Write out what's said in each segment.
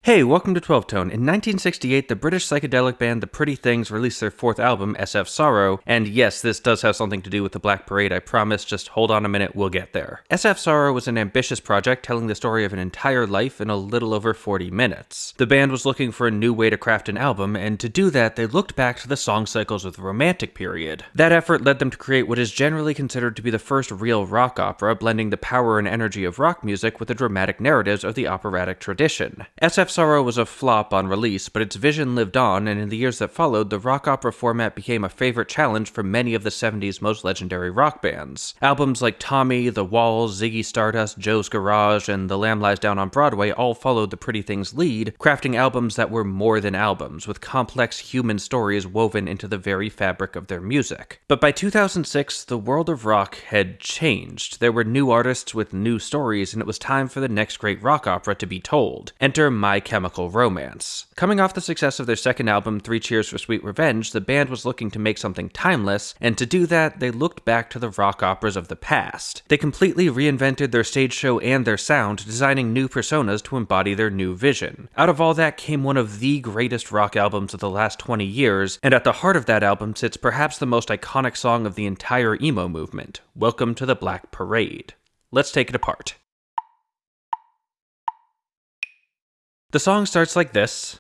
Hey, welcome to 12 Tone. In 1968, the British psychedelic band The Pretty Things released their fourth album, SF Sorrow, and yes, this does have something to do with the Black Parade, I promise, just hold on a minute, we'll get there. SF Sorrow was an ambitious project telling the story of an entire life in a little over 40 minutes. The band was looking for a new way to craft an album, and to do that, they looked back to the song cycles of the Romantic period. That effort led them to create what is generally considered to be the first real rock opera, blending the power and energy of rock music with the dramatic narratives of the operatic tradition. SF Sorrow was a flop on release, but its vision lived on, and in the years that followed, the rock opera format became a favorite challenge for many of the 70s most legendary rock bands. Albums like Tommy, The Walls, Ziggy Stardust, Joe's Garage, and The Lamb Lies Down on Broadway all followed the Pretty Things' lead, crafting albums that were more than albums, with complex human stories woven into the very fabric of their music. But by 2006, the world of rock had changed. There were new artists with new stories, and it was time for the next great rock opera to be told. Enter My Chemical Romance. Coming off the success of their second album, Three Cheers for Sweet Revenge, the band was looking to make something timeless, and to do that, they looked back to the rock operas of the past. They completely reinvented their stage show and their sound, designing new personas to embody their new vision. Out of all that came one of the greatest rock albums of the last 20 years, and at the heart of that album sits perhaps the most iconic song of the entire emo movement, Welcome to the Black Parade. Let's take it apart. The song starts like this.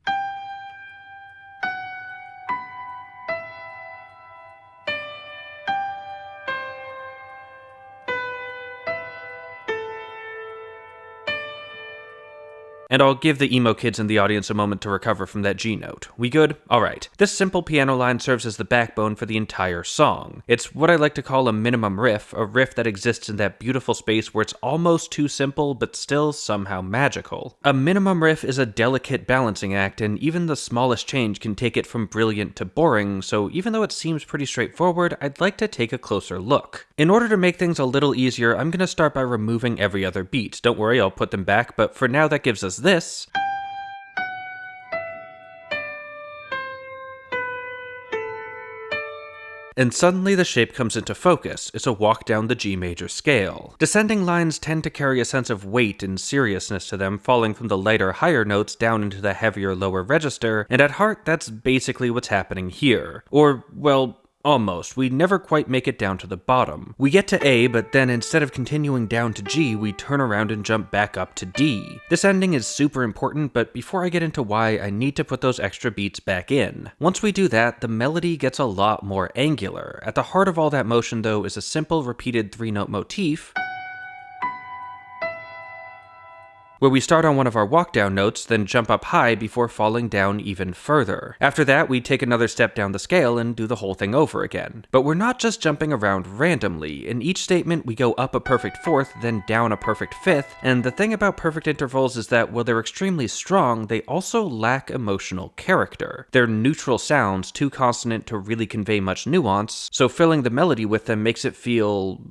And I'll give the emo kids in the audience a moment to recover from that G note. We good? Alright. This simple piano line serves as the backbone for the entire song. It's what I like to call a minimum riff, a riff that exists in that beautiful space where it's almost too simple, but still somehow magical. A minimum riff is a delicate balancing act, and even the smallest change can take it from brilliant to boring, so even though it seems pretty straightforward, I'd like to take a closer look. In order to make things a little easier, I'm gonna start by removing every other beat. Don't worry, I'll put them back, but for now that gives us this. And suddenly the shape comes into focus. It's a walk down the G major scale. Descending lines tend to carry a sense of weight and seriousness to them, falling from the lighter higher notes down into the heavier lower register, and at heart that's basically what's happening here. Or, well, almost. We never quite make it down to the bottom. We get to A, but then instead of continuing down to G, we turn around and jump back up to D. This ending is super important, but before I get into why, I need to put those extra beats back in. Once we do that, the melody gets a lot more angular. At the heart of all that motion, though, is a simple repeated three-note motif, where we start on one of our walk-down notes, then jump up high before falling down even further. After that, we take another step down the scale and do the whole thing over again. But we're not just jumping around randomly. In each statement, we go up a perfect fourth, then down a perfect fifth, and the thing about perfect intervals is that while they're extremely strong, they also lack emotional character. They're neutral sounds, too consonant to really convey much nuance, so filling the melody with them makes it feel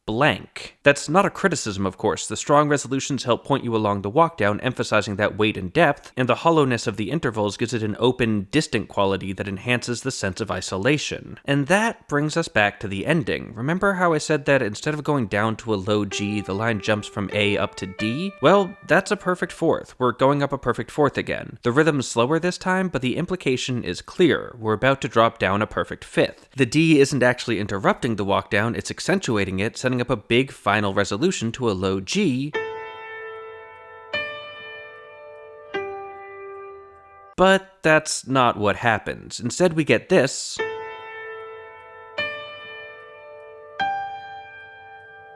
blank. That's not a criticism, of course. The strong resolutions help point you along the walk down, emphasizing that weight and depth, and the hollowness of the intervals gives it an open, distant quality that enhances the sense of isolation. And that brings us back to the ending. Remember how I said that instead of going down to a low G, the line jumps from A up to D? Well, that's a perfect fourth. We're going up a perfect fourth again. The rhythm's slower this time, but the implication is clear. We're about to drop down a perfect fifth. The D isn't actually interrupting the walk down, it's accentuating it, setting up a big final resolution to a low G. But that's not what happens. Instead, we get this,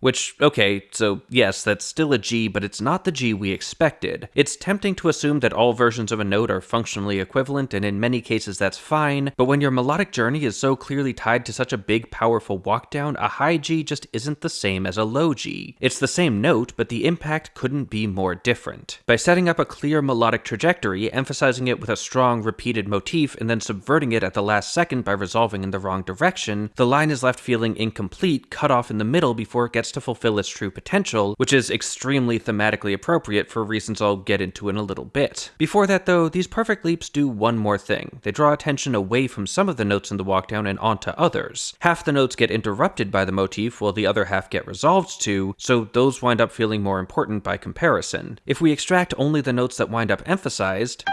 which, okay, so yes, that's still a G, but it's not the G we expected. It's tempting to assume that all versions of a note are functionally equivalent, and in many cases that's fine, but when your melodic journey is so clearly tied to such a big, powerful walkdown, a high G just isn't the same as a low G. It's the same note, but the impact couldn't be more different. By setting up a clear melodic trajectory, emphasizing it with a strong, repeated motif, and then subverting it at the last second by resolving in the wrong direction, the line is left feeling incomplete, cut off in the middle before it gets gets to fulfill its true potential, which is extremely thematically appropriate for reasons I'll get into in a little bit. Before that though, these perfect leaps do one more thing. They draw attention away from some of the notes in the walkdown and onto others. Half the notes get interrupted by the motif while the other half get resolved to, so those wind up feeling more important by comparison. If we extract only the notes that wind up emphasized,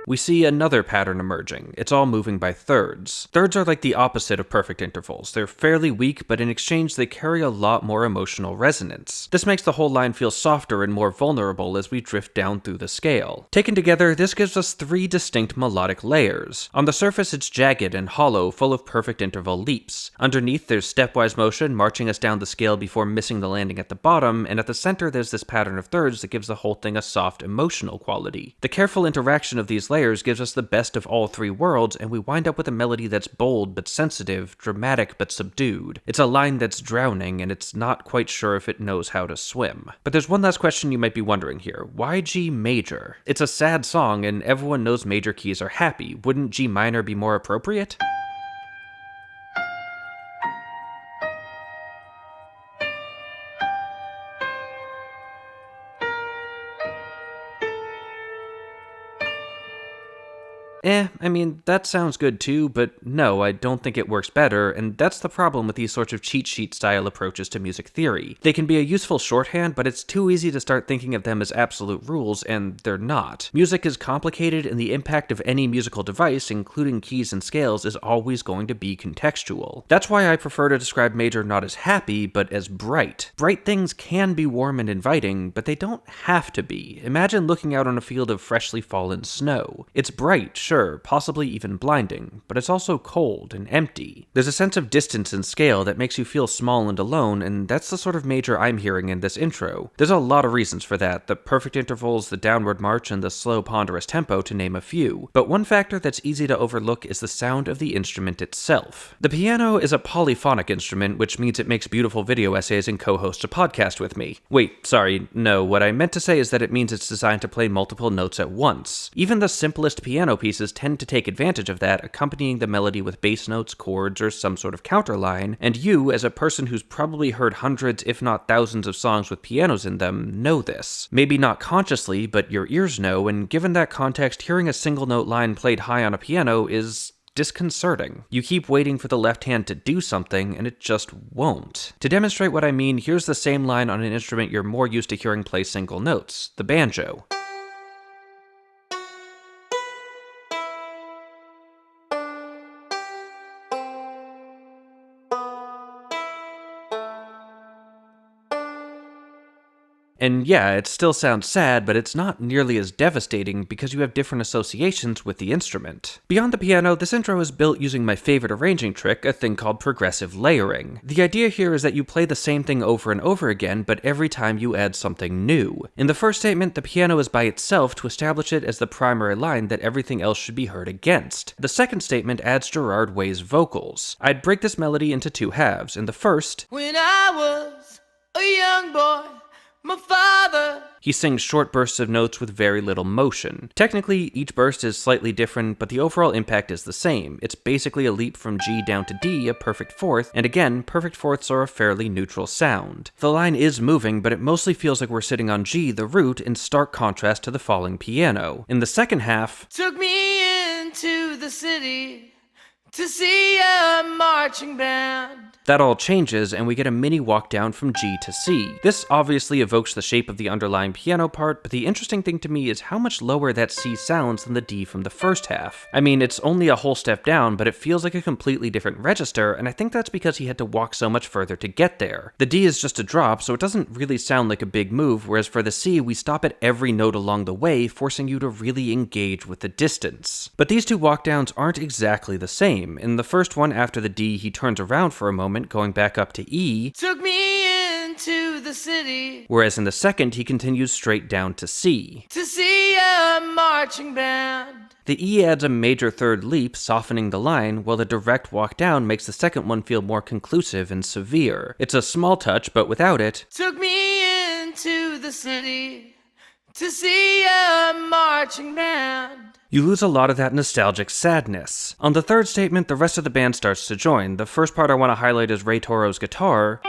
we see another pattern emerging. It's all moving by thirds. Thirds are like the opposite of perfect intervals. They're fairly weak, but in exchange they carry a lot more emotional resonance. This makes the whole line feel softer and more vulnerable as we drift down through the scale. Taken together, this gives us three distinct melodic layers. On the surface, it's jagged and hollow, full of perfect interval leaps. Underneath, there's stepwise motion, marching us down the scale before missing the landing at the bottom, and at the center there's this pattern of thirds that gives the whole thing a soft, emotional quality. The careful interaction of these layers gives us the best of all three worlds, and we wind up with a melody that's bold but sensitive, dramatic but subdued. It's a line that's drowning, and it's not quite sure if it knows how to swim. But there's one last question you might be wondering here. Why G major? It's a sad song, and everyone knows major keys are happy. Wouldn't G minor be more appropriate? I mean, that sounds good too, but no, I don't think it works better, and that's the problem with these sorts of cheat sheet style approaches to music theory. They can be a useful shorthand, but it's too easy to start thinking of them as absolute rules, and they're not. Music is complicated, and the impact of any musical device, including keys and scales, is always going to be contextual. That's why I prefer to describe major not as happy, but as bright. Bright things can be warm and inviting, but they don't have to be. Imagine looking out on a field of freshly fallen snow. It's bright, sure, possibly even blinding, but it's also cold and empty. There's a sense of distance and scale that makes you feel small and alone, and that's the sort of major I'm hearing in this intro. There's a lot of reasons for that, the perfect intervals, the downward march, and the slow, ponderous tempo, to name a few. But one factor that's easy to overlook is the sound of the instrument itself. The piano is a polyphonic instrument, which means it makes beautiful video essays and co-hosts a podcast with me. Wait, sorry, no, what I meant to say is that it means it's designed to play multiple notes at once. Even the simplest piano pieces tend to take advantage of that, accompanying the melody with bass notes, chords, or some sort of counterline, and you, as a person who's probably heard hundreds if not thousands of songs with pianos in them, know this. Maybe not consciously, but your ears know, and given that context, hearing a single note line played high on a piano is disconcerting. You keep waiting for the left hand to do something, and it just won't. To demonstrate what I mean, here's the same line on an instrument you're more used to hearing play single notes, the banjo. And yeah, it still sounds sad, but it's not nearly as devastating because you have different associations with the instrument. Beyond the piano, this intro is built using my favorite arranging trick, a thing called progressive layering. The idea here is that you play the same thing over and over again, but every time you add something new. In the first statement, the piano is by itself to establish it as the primary line that everything else should be heard against. The second statement adds Gerard Way's vocals. I'd break this melody into two halves. In the first, "When I was a young boy, my father," he sings short bursts of notes with very little motion. Technically, each burst is slightly different, but the overall impact is the same. It's basically a leap from G down to D, a perfect fourth, and again, perfect fourths are a fairly neutral sound. The line is moving, but it mostly feels like we're sitting on G, the root, in stark contrast to the falling piano. In the second half, "Took me into the city to see a marching band," that all changes, and we get a mini walk down from G to C. This obviously evokes the shape of the underlying piano part, but the interesting thing to me is how much lower that C sounds than the D from the first half. I mean, it's only a whole step down, but it feels like a completely different register, and I think that's because he had to walk so much further to get there. The D is just a drop, so it doesn't really sound like a big move, whereas for the C, we stop at every note along the way, forcing you to really engage with the distance. But these two walk downs aren't exactly the same. In the first one, after the D, he turns around for a moment, going back up to E, "Took me into the city," whereas in the second he continues straight down to C, "to see a marching band." The E adds a major third leap, softening the line, while the direct walk down makes the second one feel more conclusive and severe. It's a small touch, but without it, "Took me into the city to see a marching band. You lose a lot of that nostalgic sadness. On the third statement, the rest of the band starts to join. The first part I want to highlight is Ray Toro's guitar,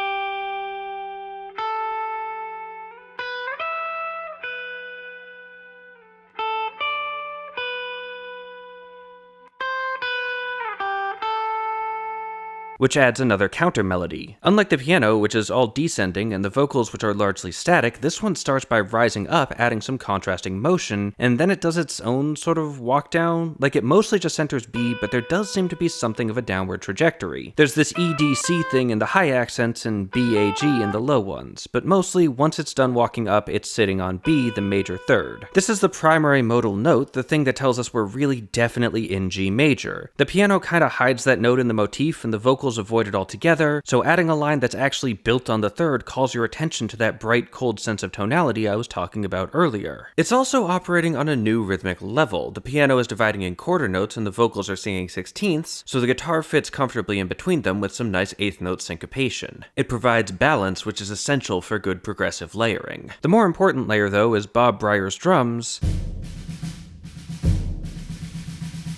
which adds another counter melody. Unlike the piano, which is all descending, and the vocals, which are largely static, this one starts by rising up, adding some contrasting motion, and then it does its own sort of walk down. Like, it mostly just centers B, but there does seem to be something of a downward trajectory. There's this EDC thing in the high accents and BAG in the low ones, but mostly, once it's done walking up, it's sitting on B, the major third. This is the primary modal note, the thing that tells us we're really definitely in G major. The piano kinda hides that note in the motif, and the vocals avoid it altogether, so adding a line that's actually built on the third calls your attention to that bright, cold sense of tonality I was talking about earlier. It's also operating on a new rhythmic level. The piano is dividing in quarter notes and the vocals are singing sixteenths, so the guitar fits comfortably in between them with some nice eighth note syncopation. It provides balance, which is essential for good progressive layering. The more important layer, though, is Bob Breyer's drums.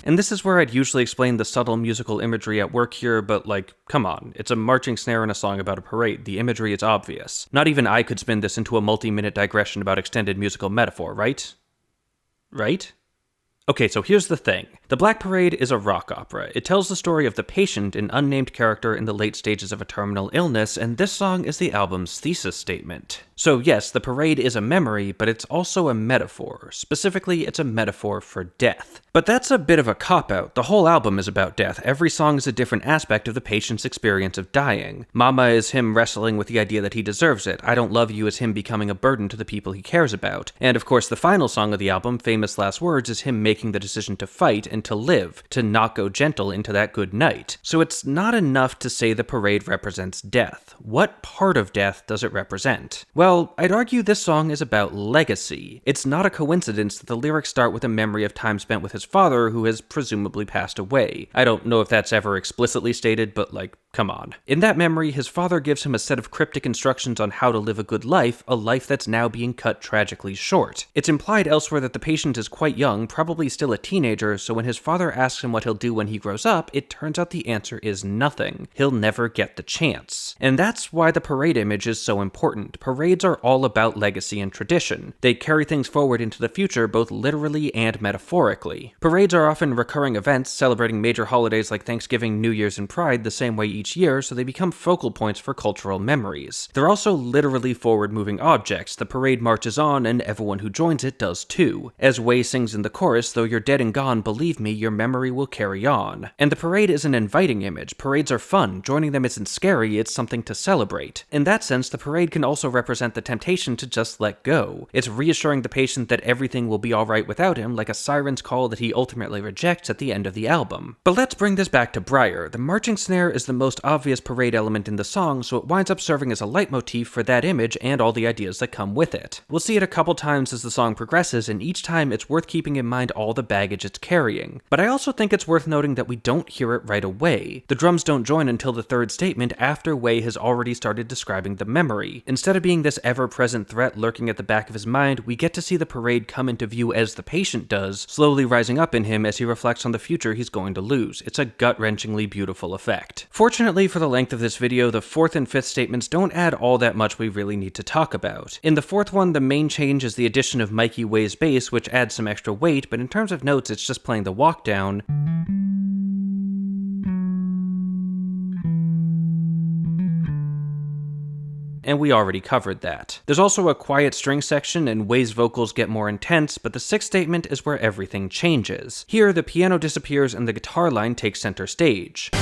And this is where I'd usually explain the subtle musical imagery at work here, but like, come on, it's a marching snare in a song about a parade. The imagery is obvious. Not even I could spin this into a multi-minute digression about extended musical metaphor, right? Right? Okay, so here's the thing. The Black Parade is a rock opera. It tells the story of the patient, an unnamed character in the late stages of a terminal illness, and this song is the album's thesis statement. So yes, the parade is a memory, but it's also a metaphor. Specifically, it's a metaphor for death. But that's a bit of a cop-out. The whole album is about death. Every song is a different aspect of the patient's experience of dying. Mama is him wrestling with the idea that he deserves it. I Don't Love You is him becoming a burden to the people he cares about. And of course, the final song of the album, Famous Last Words, is him making the decision to fight and to live, to not go gentle into that good night. So it's not enough to say the parade represents death. What part of death does it represent? Well, I'd argue this song is about legacy. It's not a coincidence that the lyrics start with a memory of time spent with his father, who has presumably passed away. I don't know if that's ever explicitly stated, but like, come on. In that memory, his father gives him a set of cryptic instructions on how to live a good life, a life that's now being cut tragically short. It's implied elsewhere that the patient is quite young, probably still a teenager, so when his father asks him what he'll do when he grows up, it turns out the answer is nothing. He'll never get the chance. And that's why the parade image is so important. Parades are all about legacy and tradition. They carry things forward into the future, both literally and metaphorically. Parades are often recurring events, celebrating major holidays like Thanksgiving, New Year's, and Pride the same way each year, so they become focal points for cultural memories. They're also literally forward-moving objects. The parade marches on, and everyone who joins it does too. As Way sings in the chorus, though you're dead and gone, believe me, your memory will carry on. And the parade is an inviting image. Parades are fun. Joining them isn't scary, it's something to celebrate. In that sense, the parade can also represent the temptation to just let go. It's reassuring the patient that everything will be alright without him, like a siren's call that he ultimately rejects at the end of the album. But let's bring this back to Breyer. The marching snare is the most obvious parade element in the song, so it winds up serving as a leitmotif for that image and all the ideas that come with it. We'll see it a couple times as the song progresses, and each time it's worth keeping in mind all the baggage it's carrying. But I also think it's worth noting that we don't hear it right away. The drums don't join until the third statement, after Way has already started describing the memory. Instead of being this ever-present threat lurking at the back of his mind, we get to see the parade come into view as the patient does, slowly rising up in him as he reflects on the future he's going to lose. It's a gut-wrenchingly beautiful effect. Fortunately for the length of this video, the fourth and fifth statements don't add all that much we really need to talk about. In the fourth one, the main change is the addition of Mikey Way's bass, which adds some extra weight, but in terms of notes, it's just playing the walk down. And we already covered that. There's also a quiet string section, and Way's vocals get more intense, but the sixth statement is where everything changes. Here, the piano disappears and the guitar line takes center stage.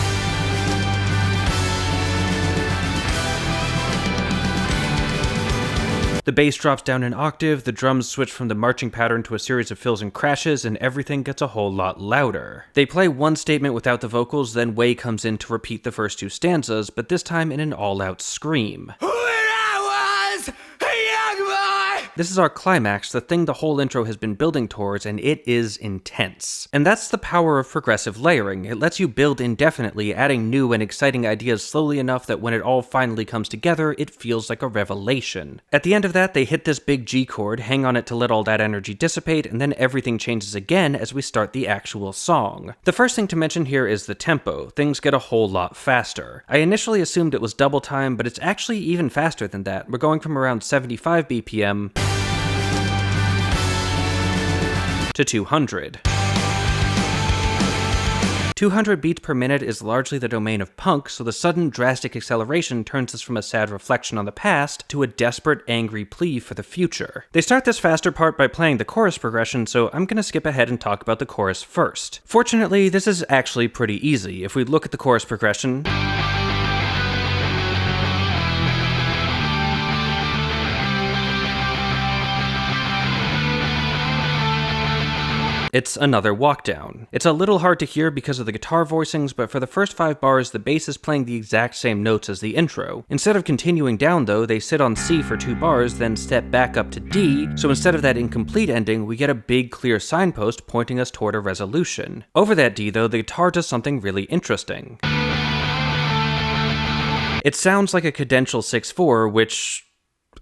The bass drops down an octave, the drums switch from the marching pattern to a series of fills and crashes, and everything gets a whole lot louder. They play one statement without the vocals, then Way comes in to repeat the first two stanzas, but this time in an all-out scream. When I was a young boy, This is our climax, the thing the whole intro has been building towards, and it is intense. And that's the power of progressive layering. It lets you build indefinitely, adding new and exciting ideas slowly enough that when it all finally comes together, it feels like a revelation. At the end of that, they hit this big G chord, hang on it to let all that energy dissipate, and then everything changes again as we start the actual song. The first thing to mention here is the tempo. Things get a whole lot faster. I initially assumed it was double time, but it's actually even faster than that. We're going from around 75 BPM to 200. 200 beats per minute is largely the domain of punk, so the sudden drastic acceleration turns us from a sad reflection on the past to a desperate, angry plea for the future. They start this faster part by playing the chorus progression, so I'm gonna skip ahead and talk about the chorus first. Fortunately, this is actually pretty easy. If we look at the chorus progression, it's another walk down. It's a little hard to hear because of the guitar voicings, but for the first 5 bars, the bass is playing the exact same notes as the intro. Instead of continuing down though, they sit on C for 2 bars, then step back up to D, so instead of that incomplete ending, we get a big clear signpost pointing us toward a resolution. Over that D though, the guitar does something really interesting. It sounds like a cadential 6/4, which...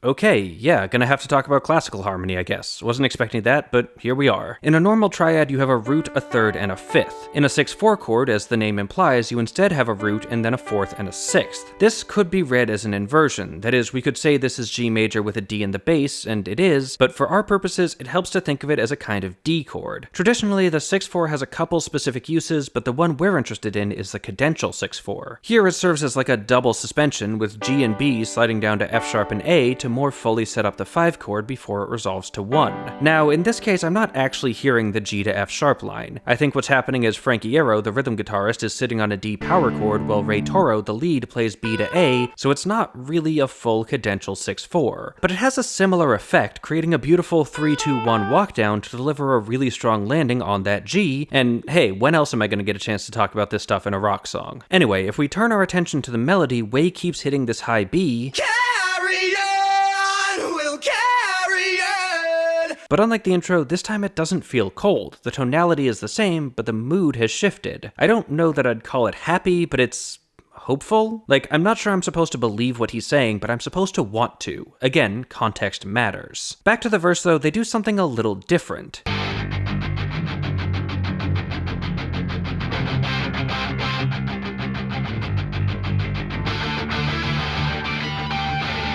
okay, yeah, gonna have to talk about classical harmony, I guess. Wasn't expecting that, but here we are. In a normal triad, you have a root, a third, and a fifth. In a 6/4 chord, as the name implies, you instead have a root and then a fourth and a sixth. This could be read as an inversion. That is, we could say this is G major with a D in the bass, and it is, but for our purposes, it helps to think of it as a kind of D chord. Traditionally, the 6/4 has a couple specific uses, but the one we're interested in is the cadential 6/4. Here it serves as like a double suspension, with G and B sliding down to F sharp and A to more fully set up the 5 chord before it resolves to 1. Now, in this case, I'm not actually hearing the G to F sharp line. I think what's happening is Frankie Iero, the rhythm guitarist, is sitting on a D power chord while Ray Toro, the lead, plays B to A, so it's not really a full cadential 6/4. But it has a similar effect, creating a beautiful 3-2-1 walk down to deliver a really strong landing on that G, and hey, when else am I going to get a chance to talk about this stuff in a rock song? Anyway, if we turn our attention to the melody, Way keeps hitting this high B, but unlike the intro, this time it doesn't feel cold. The tonality is the same, but the mood has shifted. I don't know that I'd call it happy, but it's hopeful? Like, I'm not sure I'm supposed to believe what he's saying, but I'm supposed to want to. Again, context matters. Back to the verse though, they do something a little different.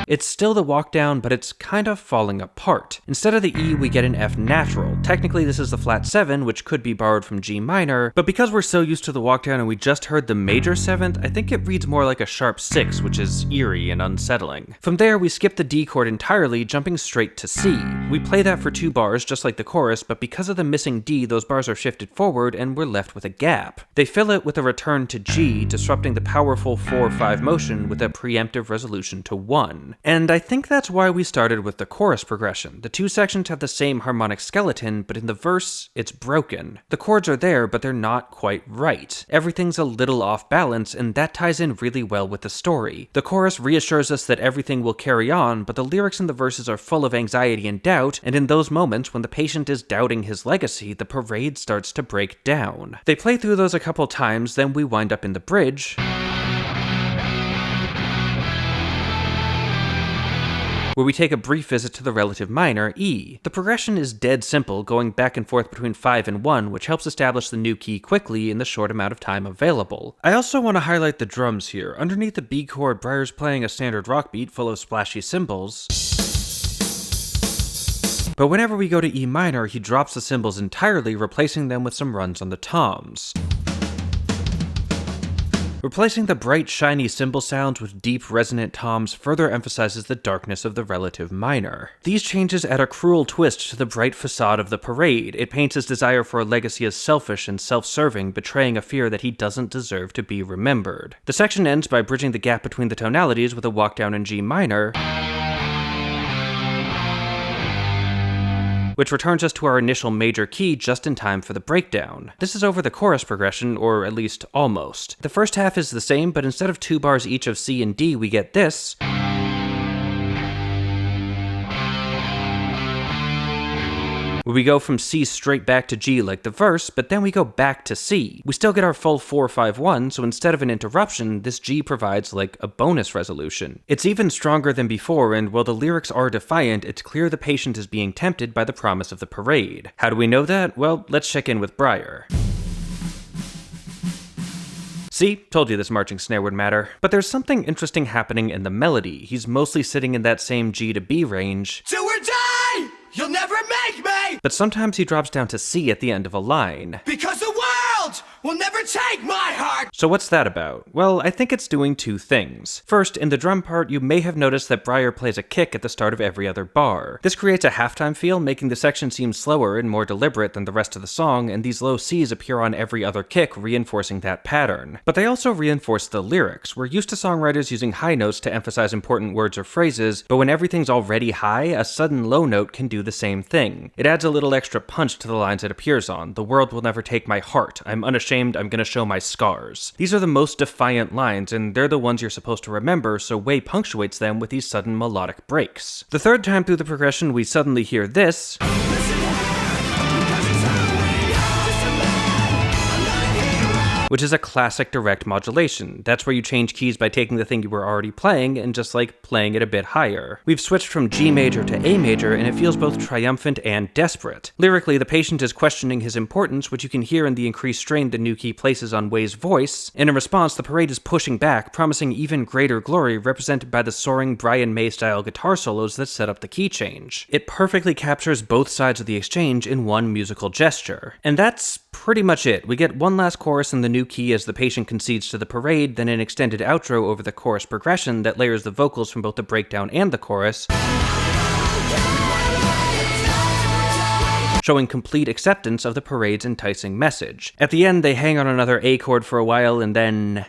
It's still the walk down, but it's kind of falling apart. Instead of the E, we get an F natural. Technically, this is the flat 7, which could be borrowed from G minor, but because we're so used to the walk down and we just heard the major 7th, I think it reads more like a sharp 6, which is eerie and unsettling. From there, we skip the D chord entirely, jumping straight to C. We play that for 2 bars, just like the chorus, but because of the missing D, those bars are shifted forward and we're left with a gap. They fill it with a return to G, disrupting the powerful 4-5 motion with a preemptive resolution to 1. And I think that's why we started with the chorus progression. The 2 sections have the same harmonic skeleton, but in the verse, it's broken. The chords are there, but they're not quite right. Everything's a little off balance, and that ties in really well with the story. The chorus reassures us that everything will carry on, but the lyrics in the verses are full of anxiety and doubt, and in those moments when the patient is doubting his legacy, the parade starts to break down. They play through those a couple times, then we wind up in the bridge, where we take a brief visit to the relative minor, E. The progression is dead simple, going back and forth between 5 and 1, which helps establish the new key quickly in the short amount of time available. I also want to highlight the drums here. Underneath the B chord, Breyer's playing a standard rock beat full of splashy cymbals, but whenever we go to E minor, he drops the cymbals entirely, replacing them with some runs on the toms. Replacing the bright, shiny cymbal sounds with deep, resonant toms further emphasizes the darkness of the relative minor. These changes add a cruel twist to the bright facade of the parade. It paints his desire for a legacy as selfish and self-serving, betraying a fear that he doesn't deserve to be remembered. The section ends by bridging the gap between the tonalities with a walk down in G minor, which returns us to our initial major key just in time for the breakdown. This is over the chorus progression, or at least almost. The first half is the same, but instead of 2 bars each of C and D, we get this, where we go from C straight back to G like the verse, but then we go back to C. We still get our full 4-5-1, so instead of an interruption, this G provides like a bonus resolution. It's even stronger than before, and while the lyrics are defiant, it's clear the patient is being tempted by the promise of the parade. How do we know that? Well, let's check in with Breyer. See, told you this marching snare would matter. But there's something interesting happening in the melody. He's mostly sitting in that same G to B range. Do or die! You'll never make me! But sometimes he drops down to C at the end of a line. Because the world will never take my heart! So what's that about? Well, I think it's doing two things. First, in the drum part, you may have noticed that Breyer plays a kick at the start of every other bar. This creates a halftime feel, making the section seem slower and more deliberate than the rest of the song, and these low Cs appear on every other kick, reinforcing that pattern. But they also reinforce the lyrics. We're used to songwriters using high notes to emphasize important words or phrases, but when everything's already high, a sudden low note can do the same thing. It adds a little extra punch to the lines it appears on. The world will never take my heart. I'm unashamed, I'm gonna show my scars. These are the most defiant lines, and they're the ones you're supposed to remember, so Way punctuates them with these sudden melodic breaks. The third time through the progression, we suddenly hear this, which is a classic direct modulation. That's where you change keys by taking the thing you were already playing and just like playing it a bit higher. We've switched from G major to A major, and it feels both triumphant and desperate. Lyrically, the patient is questioning his importance, which you can hear in the increased strain the new key places on Way's voice, and in response, the parade is pushing back, promising even greater glory, represented by the soaring Brian May-style guitar solos that set up the key change. It perfectly captures both sides of the exchange in one musical gesture. And that's pretty much it. We get one last chorus in the new key as the patient concedes to the parade, then an extended outro over the chorus progression that layers the vocals from both the breakdown and the chorus, showing complete acceptance of the parade's enticing message. At the end, they hang on another A chord for a while, and then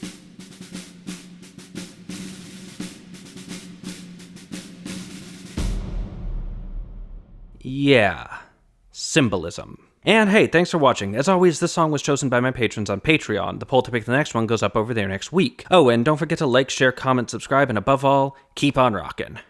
yeah, symbolism. And hey, thanks for watching. As always, this song was chosen by my patrons on Patreon. The poll to pick the next one goes up over there next week. Oh, and don't forget to like, share, comment, subscribe, and above all, keep on rockin'.